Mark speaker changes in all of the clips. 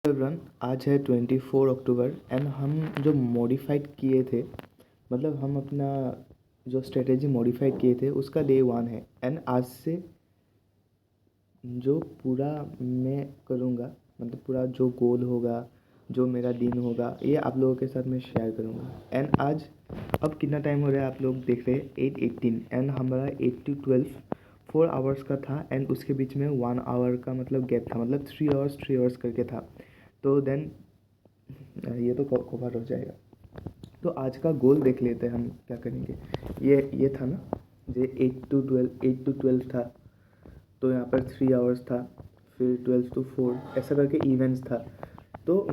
Speaker 1: Everyone, आज है 24 October and हम जो मॉडिफाइड किए थे, मतलब हम अपना जो स्ट्रेटेजी मॉडिफाइड किए थे उसका डे 1 है। एंड आज से जो पूरा मैं करूँगा, मतलब पूरा जो गोल होगा, जो मेरा दिन होगा, ये आप लोगों के साथ मैं शेयर करूँगा। एंड आज अब कितना टाइम हो रहा है आप लोग देख रहे हैं, 8:18 एंड हमारा 8 to 12 4 आवर्स का था। एंड उसके बीच में 1 आवर का मतलब गैप था, मतलब 3 आवर्स करके था। तो देन ये तो कवर हो जाएगा। तो आज का गोल देख लेते हैं हम क्या करेंगे। ये था ना, ये 8 to 12 था। तो यहाँ पर 3 आवर्स था, फिर 12 to 4 ऐसा करके इवेंट्स था। तो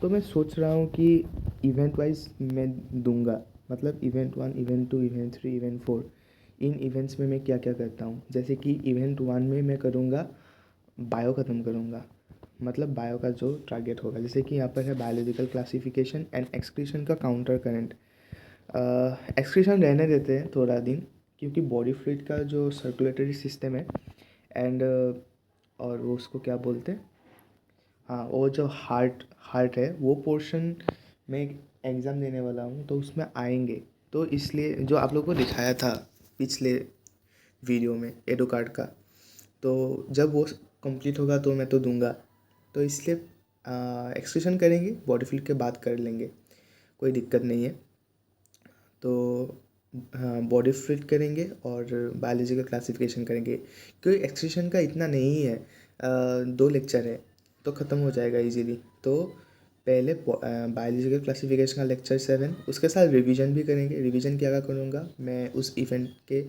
Speaker 1: मैं सोच रहा हूँ कि इवेंट वाइज मैं दूंगा, मतलब इवेंट 1, इवेंट 2, इवेंट 3, इवेंट 4। इन इवेंट्स में मैं क्या क्या करता हूँ, जैसे कि इवेंट 1 में मैं करूँगा बायो ख़त्म करूँगा, मतलब बायो का जो टारगेट होगा, जैसे कि यहाँ पर है बायोलॉजिकल क्लासिफिकेशन एंड एक्सक्रीशन का काउंटर करंट। एक्सक्रीशन रहने देते हैं थोड़ा दिन, क्योंकि बॉडी फ्लूइड का जो सर्कुलेटरी सिस्टम है एंड और वो उसको क्या बोलते हैं, हाँ, वो जो हार्ट है वो पोर्शन में एग्ज़ाम देने वाला हूँ, तो उसमें आएंगे। तो इसलिए जो आप लोगों को दिखाया था पिछले वीडियो में एडो कार्ड का, तो जब वो कंप्लीट होगा तो मैं तो दूंगा। तो इसलिए एक्सक्रीशन करेंगे, बॉडी फ्लूइड के बाद कर लेंगे, कोई दिक्कत नहीं है। तो हाँ, बॉडी फ्लूइड करेंगे और बायोलॉजिकल क्लासिफिकेशन करेंगे, क्योंकि एक्सक्रीशन का इतना नहीं है। 2 लेक्चर है तो ख़त्म हो जाएगा इजीली। तो पहले बायोलॉजिकल क्लासिफिकेशन का लेक्चर 7, उसके साथ रिवीजन भी करेंगे। रिवीजन क्या क्या करूँगा मैं उस इवेंट के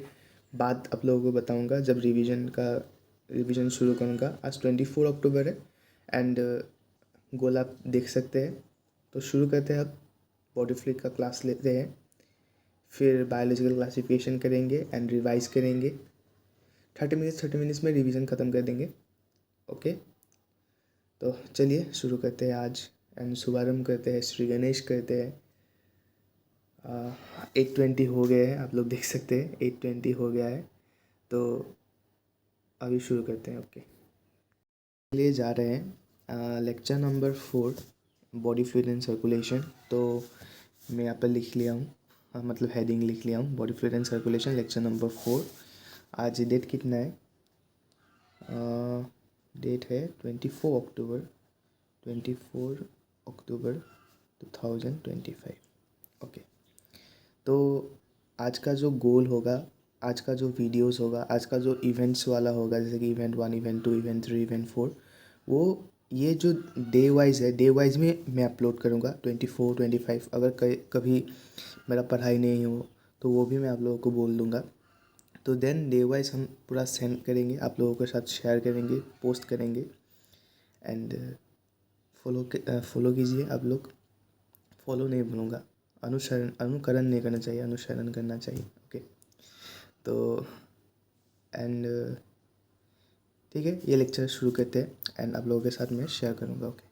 Speaker 1: बाद आप लोगों को बताऊँगा, जब रिवीजन शुरू करूँगा। आज 24 अक्टूबर है एंड गोल आप देख सकते हैं। तो शुरू करते हैं, अब बॉडी फ्लूइड का क्लास लेते हैं, फिर बायोलॉजिकल क्लासिफिकेशन करेंगे एंड रिवाइज करेंगे। 30 मिनट्स में रिवीजन ख़त्म कर देंगे। ओके, तो चलिए शुरू करते हैं आज एंड शुभारंभ करते हैं, श्री गणेश करते हैं। 8:20 हो गए हैं, आप लोग देख सकते हैं 8:20 हो गया है। तो अभी शुरू करते हैं। ओके, लिए जा रहे हैं lecture number 4, body fluid and circulation. तो मैं यहाँ पर लिख लिया हूँ, मतलब हेडिंग लिख लिया हूँ, body fluid and circulation lecture number 4। आज डेट कितना है, डेट है 24 अक्टूबर 2025। ओके, तो आज का जो गोल होगा, आज का जो वीडियोस होगा, आज का जो इवेंट्स वाला होगा, जैसे कि इवेंट 1, इवेंट 2, इवेंट 3, इवेंट 4, वो ये जो डे वाइज है, डे वाइज में मैं अपलोड करूँगा। 24, 25 अगर कभी मेरा पढ़ाई नहीं हो तो वो भी मैं आप लोगों को बोल दूँगा। तो देन डे वाइज हम पूरा सेंड करेंगे, आप लोगों के साथ शेयर करेंगे, पोस्ट करेंगे। एंड फॉलो कीजिए आप लोग। फॉलो नहीं बोलूँगा, अनुकरण नहीं करना चाहिए, अनुसरण करना चाहिए। ओके, तो एंड ठीक है, ये लेक्चर शुरू करते हैं एंड आप लोगों के साथ मैं शेयर करूँगा। ओके,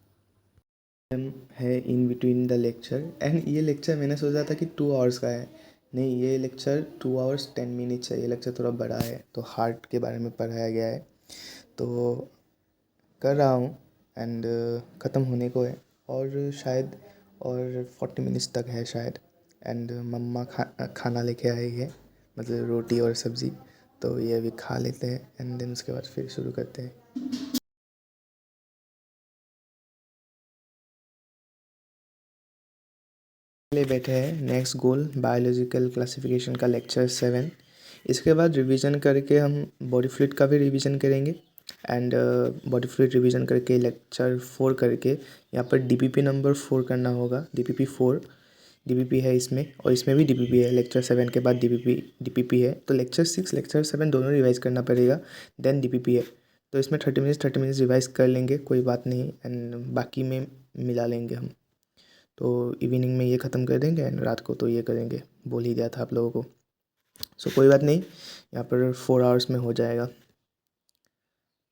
Speaker 1: है in between the lecture and ये लेक्चर मैंने सोचा था कि 2 आवर्स का है, नहीं, ये लेक्चर 2 hours 10 minutes है। ये लेक्चर थोड़ा बड़ा है, तो हार्ट के बारे में पढ़ाया गया है, तो कर रहा हूँ एंड ख़त्म होने को है, और शायद और 40 मिनट्स तक है शायद। एंड मम्मा खाना लेके आई है, मतलब रोटी और सब्ज़ी, तो ये अभी खा लेते हैं एंड देन उसके बाद फिर शुरू करते हैं। ले बैठे हैं नेक्स्ट गोल, बायोलॉजिकल क्लासिफिकेशन का लेक्चर 7। इसके बाद रिवीजन करके हम बॉडी फ्लूइड का भी रिवीजन करेंगे एंड बॉडी फ्लूइड रिवीजन करके लेक्चर 4 करके यहाँ पर डीपीपी नंबर 4 करना होगा। डीपीपी 4 डीपीपी है इसमें, और इसमें भी डीपीपी है। लेक्चर 7 के बाद डीपीपी है, तो लेक्चर 6 लेक्चर 7 दोनों रिवाइज करना पड़ेगा, देन डीपीपी है। तो इसमें 30 मिनट्स रिवाइज कर लेंगे, कोई बात नहीं, एंड बाकी में मिला लेंगे हम। तो इवनिंग में ये ख़त्म कर देंगे एंड रात को तो ये करेंगे, बोल ही दिया था आप लोगों को। सो कोई बात नहीं, यहाँ पर 4 आवर्स में हो जाएगा।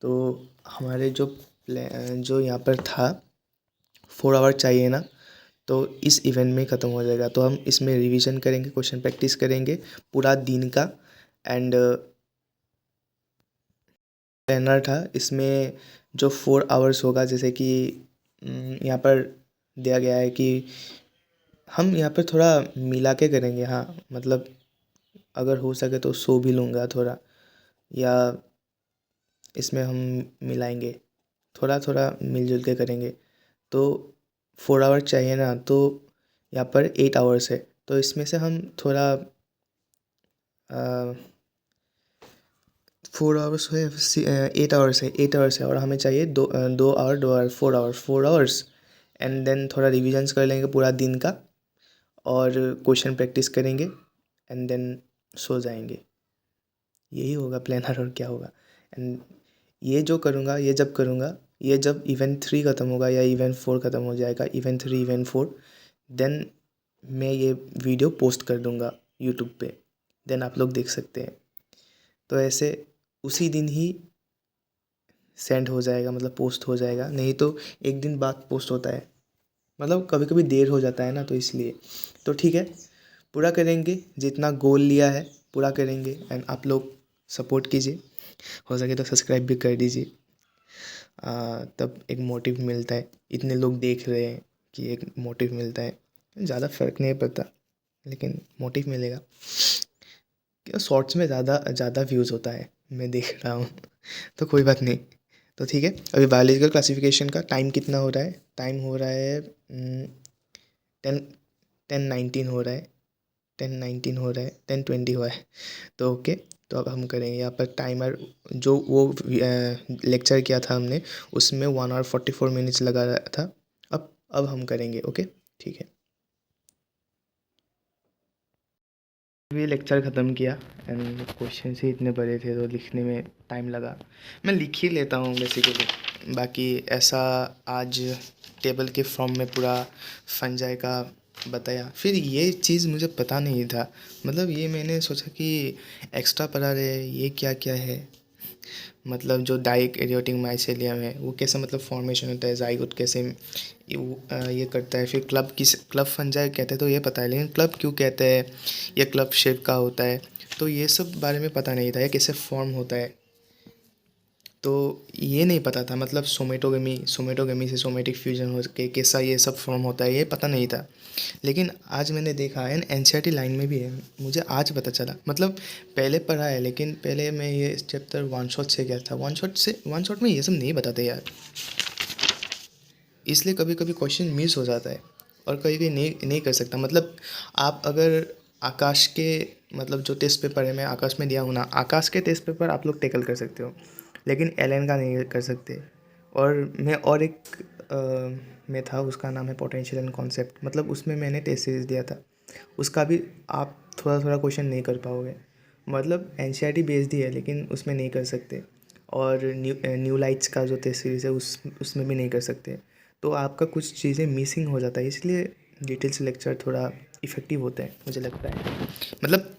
Speaker 1: तो हमारे जो यहाँ पर था 4 आवर चाहिए ना, तो इस इवेंट में ख़त्म हो जाएगा। तो हम इसमें रिवीजन करेंगे, क्वेश्चन प्रैक्टिस करेंगे पूरा दिन का। एंड प्लानर था इसमें, जो 4 आवर्स होगा, जैसे कि यहाँ पर दिया गया है कि हम यहाँ पर थोड़ा मिला के करेंगे। हाँ, मतलब अगर हो सके तो सो भी लूँगा थोड़ा, या इसमें हम मिलाएंगे, थोड़ा थोड़ा मिलजुल के करेंगे। तो 4 आवर चाहिए ना, तो यहाँ पर 8 आवर्स है, तो इसमें से हम थोड़ा 4 आवर्स है, 8 आवर्स है, 8 आवर्स है, और हमें चाहिए 2 hour, 2 hour, 4 hours. And then थोड़ा रिविजन्स कर लेंगे पूरा दिन का, और क्वेश्चन प्रैक्टिस करेंगे, एंड देन सो जाएंगे। यही होगा प्लानर, और क्या होगा। एंड ये जो करूँगा, ये जब करूँगा, ये जब इवेंट 3 ख़त्म होगा या इवेंट 4 ख़त्म हो जाएगा, इवेंट 3 इवेंट 4, देन मैं ये वीडियो पोस्ट कर दूँगा यूट्यूब पे, देन आप लोग देख सकते हैं। तो ऐसे उसी दिन ही सेंड हो जाएगा, मतलब पोस्ट हो जाएगा, नहीं तो एक दिन बाद पोस्ट होता है, मतलब कभी कभी देर हो जाता है ना, तो इसलिए। तो ठीक है, पूरा करेंगे, जितना गोल लिया है पूरा करेंगे। एंड आप लोग सपोर्ट कीजिए, हो सके तो सब्सक्राइब भी कर दीजिए। तब एक मोटिव मिलता है, इतने लोग देख रहे हैं कि एक मोटिव मिलता है। ज़्यादा फ़र्क नहीं पड़ता, लेकिन मोटिव मिलेगा। क्या शॉर्ट्स में ज़्यादा ज़्यादा व्यूज़ होता है, मैं देख रहा हूँ। तो कोई बात नहीं। तो ठीक है, अभी बायोलॉजिकल क्लासिफिकेशन का टाइम कितना हो रहा है? टाइम हो रहा है 10:19 हो रहा है, 10:19 हो रहा है, 10:20 हुआ है। तो ओके, तो अब हम करेंगे यहाँ पर टाइमर। जो वो लेक्चर किया था हमने, उसमें 1 hour 44 minutes लगा रहा था। अब हम करेंगे। ओके, ठीक है। ये लेक्चर ख़त्म किया, एंड क्वेश्चन ही इतने बड़े थे तो लिखने में टाइम लगा। मैं लिख ही लेता हूँ बेसिकली, बाकी ऐसा आज टेबल के फॉर्म में पूरा फंजाई का बताया। फिर ये चीज़ मुझे पता नहीं था, मतलब ये मैंने सोचा कि एक्स्ट्रा पढ़ा रहे, ये क्या क्या है, मतलब जो डाइकैरियोटिक माइसेलियम है वो कैसे मतलब फॉर्मेशन होता है, जाइगोट कैसे ये करता है। फिर क्लब फंजाई कहते हैं तो ये पता है, लेकिन क्लब क्यों कहते हैं, ये क्लब शेप का होता है, तो ये सब बारे में पता नहीं था, ये कैसे फॉर्म होता है, तो ये नहीं पता था। मतलब सोमेटोगेमी से सोमेटिक फ्यूजन हो के कैसा ये सब फॉर्म होता है, ये पता नहीं था। लेकिन आज मैंने देखा है, एनसीईआरटी लाइन में भी है, मुझे आज पता चला। मतलब पहले पढ़ा है, लेकिन पहले मैं ये चैप्टर वन शॉट से गया था, वन शॉट में ये सब नहीं बताते यार, इसलिए कभी कभी क्वेश्चन मिस हो जाता है, और कभी कभी नहीं कर सकता। मतलब आप अगर आकाश के, मतलब जो टेस्ट पेपर है मैं आकाश में दिया हूँ ना, आकाश के टेस्ट पेपर आप लोग टेकल कर सकते हो, लेकिन एलएन का नहीं कर सकते। और मैं और एक में था, उसका नाम है पोटेंशियल एंड कॉन्सेप्ट, मतलब उसमें मैंने टेस्ट सीरीज दिया था, उसका भी आप थोड़ा थोड़ा क्वेश्चन नहीं कर पाओगे। मतलब एनसीईआरटी बेस्ड ही है, लेकिन उसमें नहीं कर सकते। और न्यू लाइट्स का जो टेस्ट सीरीज़ है उसमें भी नहीं कर सकते। तो आपका कुछ चीज़ें मिसिंग हो जाता है, इसलिए डिटेल्स लेक्चर थोड़ा इफ़ेक्टिव होता है मुझे लगता है। मतलब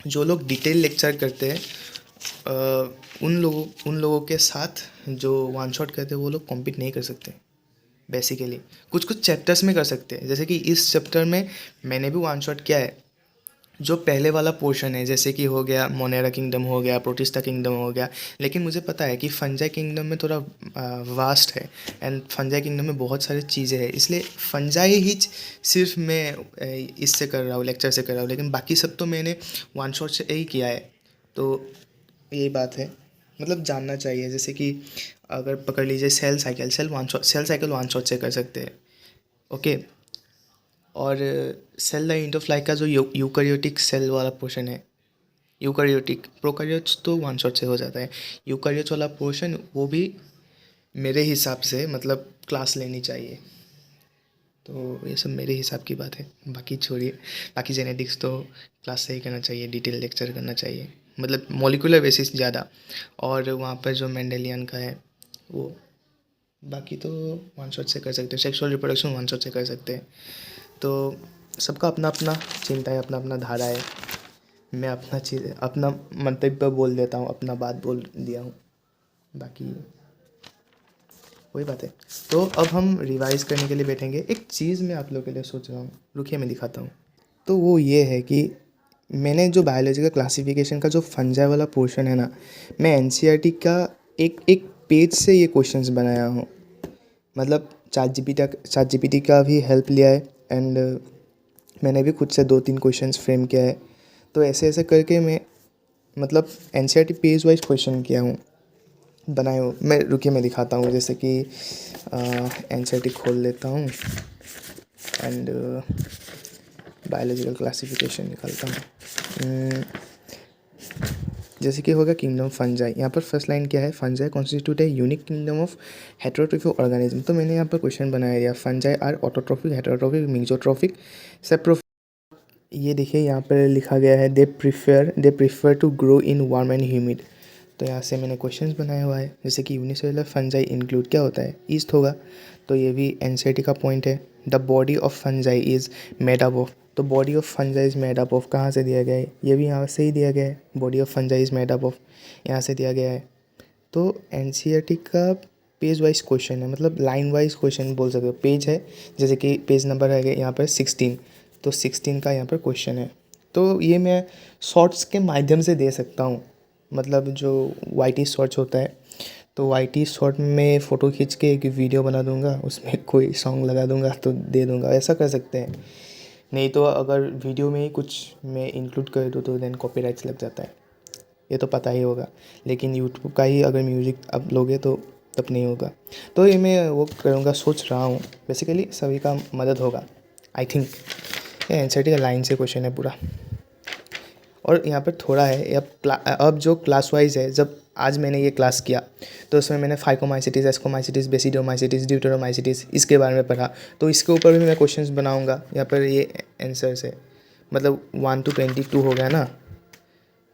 Speaker 1: जो लोग डिटेल लेक्चर करते हैं, उन लोगों के साथ जो वन शॉट करते हैं वो लोग कॉम्पीट नहीं कर सकते बेसिकली। कुछ कुछ चैप्टर्स में कर सकते हैं, जैसे कि इस चैप्टर में मैंने भी वन शॉट किया है। जो पहले वाला पोर्शन है, जैसे कि हो गया मोनेरा किंगडम, हो गया प्रोटिस्टा किंगडम, हो गया, लेकिन मुझे पता है कि फंजाई किंगडम में थोड़ा वास्ट है, एंड फंजाई किंगडम में बहुत सारी चीज़ें हैं, इसलिए फंजाई ही सिर्फ मैं इससे कर रहा हूँ, लेक्चर से कर रहा हूँ, लेकिन बाकी सब तो मैंने वन शॉट से ही किया है। तो यही बात है, मतलब जानना चाहिए। जैसे कि अगर पकड़ लीजिए सेल साइकिल वन शॉट से कर सकते हैं। ओके, और सेल लाइन ऑफ लाइक का जो यूकैरियोटिक सेल वाला पोर्शन है, यूकैरियोटिक, प्रोकैरियोट्स तो वन शॉट से हो जाता है, यूकैरियोट्स वाला पोर्शन वो भी मेरे हिसाब से मतलब क्लास लेनी चाहिए। तो ये सब मेरे हिसाब की बात है, बाकी छोड़िए। बाकी जेनेटिक्स तो क्लास से ही करना चाहिए, डिटेल लेक्चर करना चाहिए, मतलब मॉलिक्यूलर बेसिस ज़्यादा, और वहाँ पर जो मेंडेलियन का है वो। बाकी तो वन शॉट से कर सकते हैं, सेक्सुअल रिप्रोडक्शन वन शॉट से कर सकते हैं। तो सबका अपना अपना चिंता है, अपना अपना धारा है। मैं अपना चीज़, अपना मंतव्य बोल देता हूँ, अपना बात बोल दिया हूँ, बाकी वही बात है। तो अब हम रिवाइज करने के लिए बैठेंगे। एक चीज़ मैं आप लोगों के लिए सोच रहा हूँ, रुकिए मैं दिखाता हूँ। तो वो ये है कि मैंने जो बायोलॉजी का क्लासिफिकेशन का जो फंजाई वाला पोर्शन है ना, मैं एनसीईआरटी का एक एक पेज से ये क्वेश्चंस बनाया हूँ, मतलब चैट जीपीटी का भी हेल्प लिया है एंड मैंने भी खुद से 2-3 क्वेश्चंस फ्रेम किया है। तो ऐसे ऐसे करके मैं मतलब एनसीईआरटी पेज वाइज क्वेश्चन किया हूँ, बनाए हो। मैं रुकिए मैं दिखाता हूँ, जैसे कि एनसीईआरटी खोल लेता हूँ एंड बायोलॉजिकल क्लासिफिकेशन निकालता हूँ। जैसे कि होगा किंगडम फंजाई। यहाँ पर फर्स्ट लाइन क्या है, फंजाई कॉन्स्टिट्यूट है unique kingdom of heterotrophic organism. तो मैंने यहाँ पर क्वेश्चन बनाया दिया, fungi are autotrophic, heterotrophic, mixotrophic, saprophic. ये देखिए यहाँ पर लिखा गया है they prefer to grow in warm and humid. तो यहाँ से मैंने क्वेश्चंस बनाया हुआ है, जैसे कि यूनिसेलुलर फंजाई इंक्लूड क्या होता है, ईस्ट होगा। तो ये भी एनसीईआरटी का पॉइंट है। The body of fungi is made up of. तो body of fungi is made up of कहाँ से दिया गया है, ये भी यहाँ से ही दिया गया है। Body of fungi is made up of यहाँ से दिया गया है। तो एनसीईआरटी का पेज वाइज क्वेश्चन है, मतलब लाइन वाइज क्वेश्चन बोल सकते हो। पेज है, जैसे कि पेज नंबर है यहाँ पर 16, तो 16 का यहाँ पर क्वेश्चन है। तो ये मैं शॉर्ट्स के माध्यम से दे सकता हूँ, मतलब जो वाईटी शॉर्ट्स होता है, तो वाईटी शॉर्ट में फ़ोटो खींच के एक वीडियो बना दूंगा, उसमें कोई सॉन्ग लगा दूंगा तो दे दूंगा, ऐसा कर सकते हैं। नहीं तो अगर वीडियो में ही कुछ मैं इंक्लूड कर दूँ तो देन कॉपीराइट्स लग जाता है, ये तो पता ही होगा। लेकिन यूट्यूब का ही अगर म्यूज़िक अब लोगे तो तब नहीं होगा। तो ये मैं वो करूँगा, सोच रहा हूँ। बेसिकली सभी का मदद होगा आई थिंक। ये एनसीईआरटी का लाइन से क्वेश्चन है पूरा। और यहाँ पर थोड़ा है, अब जो क्लास वाइज है, जब आज मैंने ये क्लास किया तो उसमें मैंने फाइकोमाइसिटिस, एस्कोमाइसिटिस, बेसिडोमाइसिटिस, ड्यूटेरोमाइसिटिस इसके बारे में पढ़ा। तो इसके ऊपर भी मैं क्वेश्चंस बनाऊंगा। यहाँ पर ये आंसर्स है, मतलब 1 to 22 हो गया ना,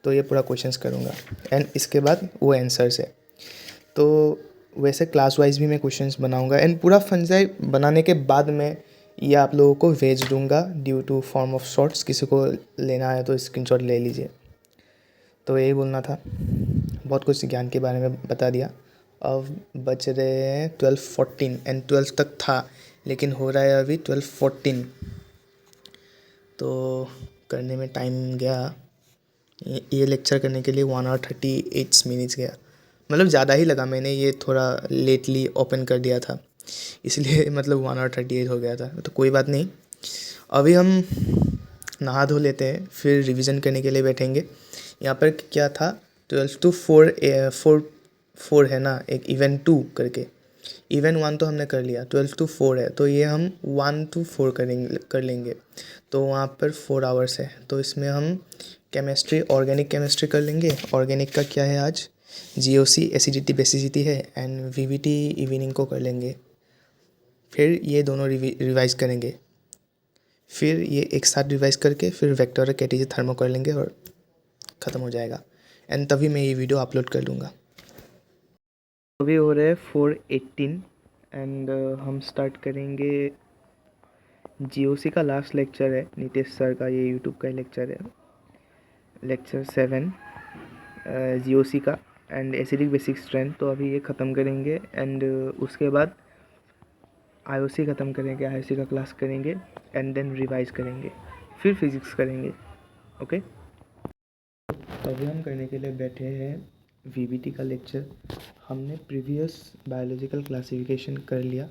Speaker 1: तो ये पूरा क्वेश्चंस करूँगा एंड इसके बाद वो आंसर्स है। तो वैसे क्लास वाइज भी मैं क्वेश्चंस बनाऊंगा एंड पूरा फंजाई बनाने के बाद मैं ये आप लोगों को भेज दूंगा due to form of shorts. किसी को लेना है तो स्क्रीनशॉट ले लीजिए। तो यही बोलना था, बहुत कुछ ज्ञान के बारे में बता दिया। अब बच रहे हैं 12:14 एंड 12 तक था, लेकिन हो रहा है अभी 12:14। तो करने में टाइम गया, ये लेक्चर करने के लिए 1 hour 38 minutes गया, मतलब ज़्यादा ही लगा। मैंने ये थोड़ा लेटली ओपन कर दिया था, इसलिए मतलब 1 hour 38 हो गया था। तो कोई बात नहीं, अभी हम नहा धो लेते हैं, फिर रिवीजन करने के लिए बैठेंगे। यहाँ पर क्या था, 12 to 4 4 है ना, एक इवेंट 2 करके। इवेंट 1 तो हमने कर लिया, 12 to 4 है, तो ये हम 1 to 4 कर लेंगे। तो वहाँ पर 4 hours है, तो इसमें हम केमिस्ट्री, ऑर्गेनिक केमिस्ट्री कर लेंगे। ऑर्गेनिक का क्या है आज, जीओसी एसिडिटी बेसिसिटी है एंड वीवीटी इवनिंग को कर लेंगे। फिर ये दोनों रिवाइज करेंगे, फिर ये एक साथ रिवाइज करके फिर वेक्टर और कैटीजे थर्मो कर लेंगे और ख़त्म हो जाएगा एंड तभी मैं ये वीडियो अपलोड कर दूँगा। अभी हो रहे हैं 4:18 एंड हम स्टार्ट करेंगे। जीओसी का लास्ट लेक्चर है, नीतीश सर का, ये यूट्यूब का लेक्चर है, लेक्चर 7 जीओसी का एंड एसिडिक बेसिक स्ट्रेंथ। तो अभी ये ख़त्म करेंगे एंड उसके बाद आईओसी ख़त्म करेंगे, आईओसी का क्लास करेंगे एंड देन रिवाइज करेंगे, फिर फिज़िक्स करेंगे। ओके, तो अभी हम करने के लिए बैठे हैं वीबीटी का लेक्चर। हमने प्रीवियस बायोलॉजिकल क्लासिफिकेशन कर लिया,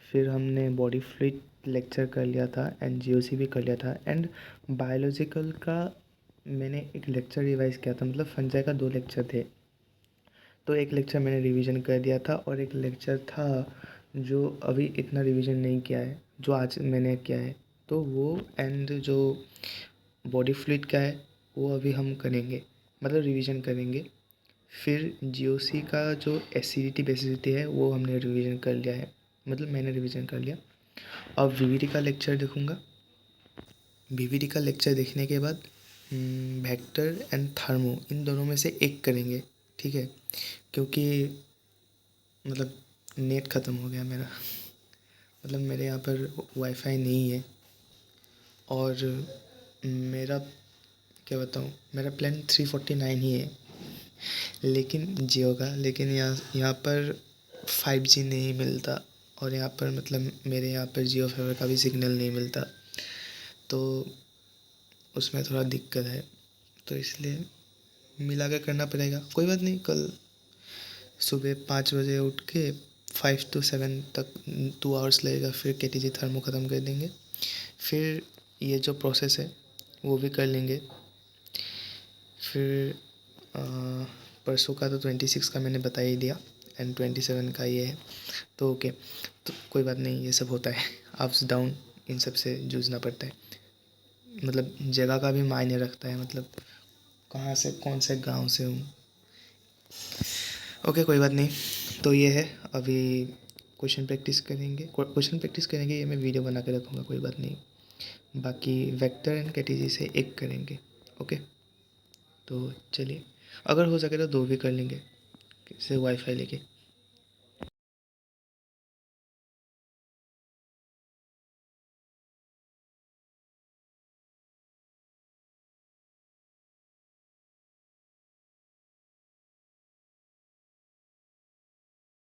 Speaker 1: फिर हमने बॉडी फ्लूइड लेक्चर कर लिया था एंड जीओसी भी कर लिया था एंड बायोलॉजिकल का मैंने एक लेक्चर रिवाइज किया था, मतलब फंजाई का 2 लेक्चर थे। तो एक लेक्चर मैंने रिवीजन कर दिया था और एक लेक्चर था जो अभी इतना रिवीजन नहीं किया है, जो आज मैंने किया है। तो वो एंड जो बॉडी फ्लूइड का है वो अभी हम करेंगे, मतलब रिवीजन करेंगे। फिर जीओसी का जो एसिडिटी बेसिसिटी है वो हमने रिवीजन कर लिया है, मतलब मैंने रिवीजन कर लिया। अब वीवीटी का लेक्चर देखूँगा। वीवीटी का लेक्चर देखने के बाद वेक्टर एंड थर्मो इन दोनों में से एक करेंगे, ठीक है, क्योंकि मतलब नेट ख़त्म हो गया मेरा, मतलब मेरे यहाँ पर वाईफाई नहीं है और मेरा क्या बताऊँ, मेरा प्लान 349 ही है लेकिन जियो का, लेकिन यहाँ पर 5G नहीं मिलता और यहाँ पर मतलब मेरे यहाँ पर जियो फाइबर का भी सिग्नल नहीं मिलता, तो उसमें थोड़ा दिक्कत है। तो इसलिए मिला के करना पड़ेगा, कोई बात नहीं, कल सुबह 5 बजे उठ के 5 to 7 तक 2 आवर्स लगेगा, फिर केटीजी थर्मो ख़त्म कर देंगे। फिर ये जो प्रोसेस है वो भी कर लेंगे। फिर अ, परसों का तो 26 का मैंने बता ही दिया, एंड 27 का ये है। तो ओके, तो कोई बात नहीं, ये सब होता है, अप्स डाउन इन सब से जूझना पड़ता है। मतलब जगह का भी मायने रखता है, मतलब कहाँ से, कौन से गांव से हूँ। ओके, कोई बात नहीं। तो ये है, अभी क्वेश्चन प्रैक्टिस करेंगे, ये मैं वीडियो बना के रखूँगा, कोई बात नहीं। बाकी वेक्टर एंड कैटेगरी से एक करेंगे। ओके, तो चलिए, अगर हो सके तो दो भी कर लेंगे, से वाईफाई लेके।